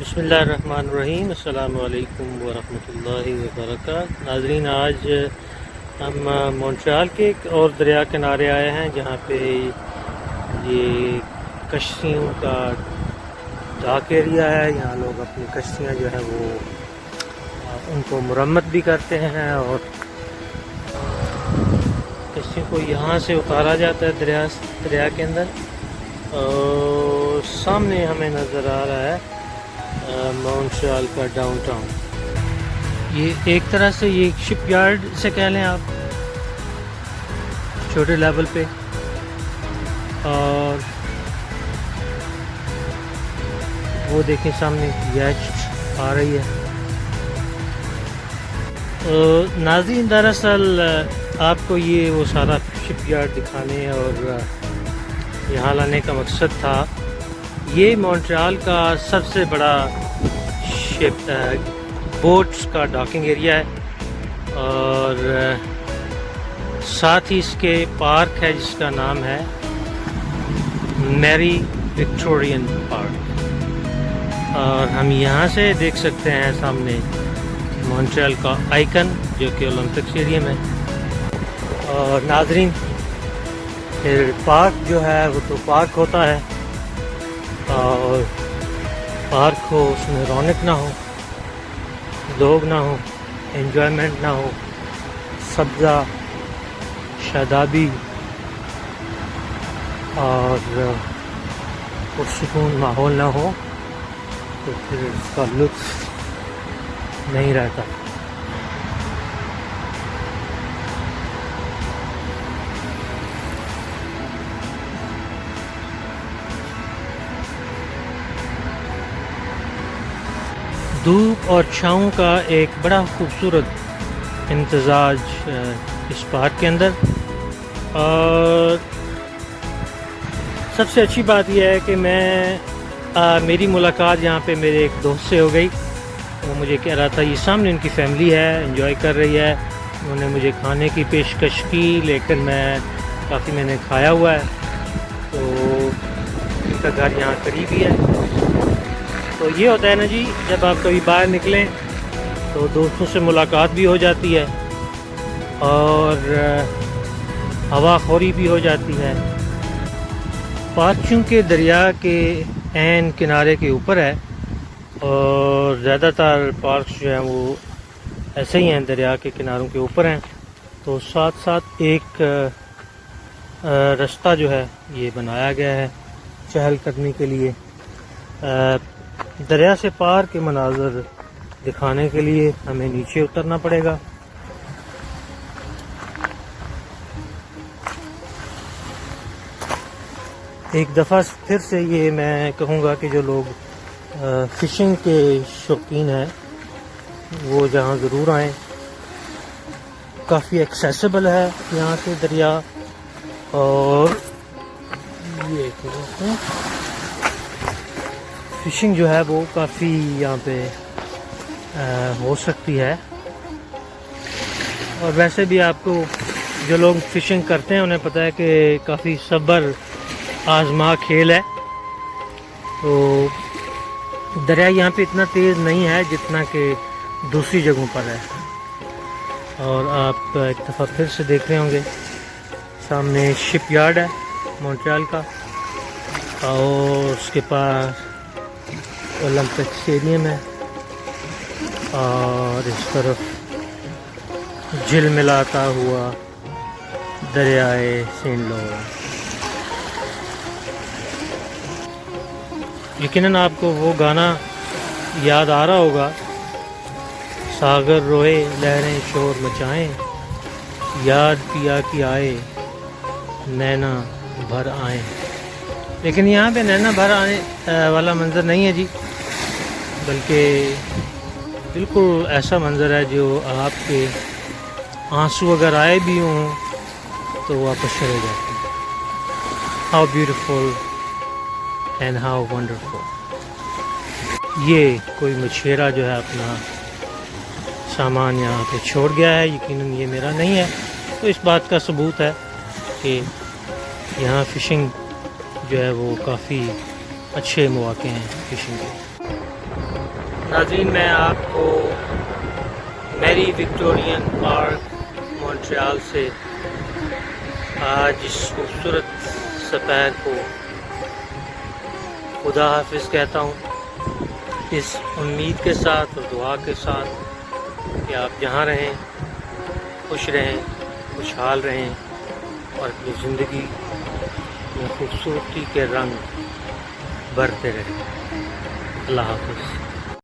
بسم اللہ الرحمن الرحیم۔ السلام علیکم ورحمۃ اللہ وبرکاتہ۔ ناظرین، آج ہم مونٹریال کے ایک اور دریا کنارے آئے ہیں جہاں پہ یہ کشتیوں کا ڈاک ایریا ہے۔ یہاں لوگ اپنی کشتیاں جو ہے وہ ان کو مرمت بھی کرتے ہیں اور کشتیوں کو یہاں سے اتارا جاتا ہے دریا کے اندر۔ اور سامنے ہمیں نظر آ رہا ہے مونٹریال کا ڈاؤن ٹاؤن۔ یہ ایک طرح سے یہ شپ یارڈ سے کہہ لیں آپ، چھوٹے لیول پہ۔ اور وہ دیکھیں سامنے یچ آ رہی ہے۔ ناظرین، دراصل آپ کو یہ وہ سارا شپ یارڈ دکھانے اور یہاں لانے کا مقصد تھا۔ یہ مونٹریال کا سب سے بڑا شپ بوٹس کا ڈاکنگ ایریا ہے اور ساتھ ہی اس کے پارک ہے جس کا نام ہے میری وکٹورین پارک۔ اور ہم یہاں سے دیکھ سکتے ہیں سامنے مونٹریال کا آئیکن جو کہ اولمپک اسٹیڈیم ہے۔ اور ناظرین، پھر پارک جو ہے وہ تو پارک ہوتا ہے، اور پارک ہو اس میں رونق نہ ہو، لوگ نہ ہو، انجوائمنٹ نہ ہو، سبزہ شادابی اور پرسکون ماحول نہ ہو تو پھر اس کا لطف نہیں رہتا۔ دھوپ اور چھاؤں کا ایک بڑا خوبصورت امتزاج اس پارک کے اندر۔ اور سب سے اچھی بات یہ ہے کہ میری ملاقات یہاں پہ میرے ایک دوست سے ہو گئی۔ وہ مجھے کہہ رہا تھا یہ سامنے ان کی فیملی ہے، انجوائے کر رہی ہے، انہوں نے مجھے کھانے کی پیشکش کی، لیکن میں نے کھایا ہوا ہے، تو ان کا گھر یہاں قریب ہی ہے۔ تو یہ ہوتا ہے نا جی، جب آپ کبھی باہر نکلیں تو دوستوں سے ملاقات بھی ہو جاتی ہے اور ہوا خوری بھی ہو جاتی ہے۔ پارک چونکہ دریا کے عین کنارے کے اوپر ہے اور زیادہ تر پارکس جو ہیں وہ ایسے ہی ہیں، دریا کے کناروں کے اوپر ہیں، تو ساتھ ساتھ ایک رستہ جو ہے یہ بنایا گیا ہے چہل قدمی کے لیے۔ دریا سے پار کے مناظر دکھانے کے لیے ہمیں نیچے اترنا پڑے گا۔ ایک دفعہ پھر سے یہ میں کہوں گا کہ جو لوگ فشنگ کے شوقین ہیں وہ جہاں ضرور آئیں۔ کافی ایکسیسیبل ہے یہاں سے دریا، اور یہ فشنگ جو ہے وہ کافی یہاں پہ ہو سکتی ہے۔ اور ویسے بھی آپ کو جو لوگ فشنگ کرتے ہیں انہیں پتہ ہے کہ کافی صبر آزما کھیل ہے۔ تو دریا یہاں پہ اتنا تیز نہیں ہے جتنا کہ دوسری جگہوں پر ہے۔ اور آپ ایک دفعہ پھر سے دیکھ رہے ہوں گے سامنے شپ یارڈ ہے مونٹریال کا، اور اس کے پاس اولمپک اسٹیڈیم ہے، اور اس طرف جل ملاتا ہوا دریائے سین لورنس۔ یقیناً آپ کو وہ گانا یاد آ رہا ہوگا، ساگر روئے لہریں شور مچائیں، یاد پیا کی آئے نینا بھر آئیں۔ لیکن یہاں پہ نینا بھر آنے والا منظر نہیں ہے جی، بلکہ بالکل ایسا منظر ہے جو آپ کے آنسو اگر آئے بھی ہوں تو واپس چلے جاتے ہیں۔ How beautiful and how wonderful. یہ کوئی مچھیرا جو ہے اپنا سامان یہاں پہ چھوڑ گیا ہے، یقیناً یہ میرا نہیں ہے، تو اس بات کا ثبوت ہے کہ یہاں فشنگ جو ہے وہ کافی اچھے مواقع ہیں فشنگ کے۔ ناظرین، میں آپ کو میری وکٹورین پارک مونٹریال سے آج اس خوبصورت سپیر کو خدا حافظ کہتا ہوں، اس امید کے ساتھ اور دعا کے ساتھ کہ آپ جہاں رہیں خوش رہیں، خوشحال رہیں اور اپنی زندگی میں خوبصورتی کے رنگ بھرتے رہیں۔ اللہ حافظ۔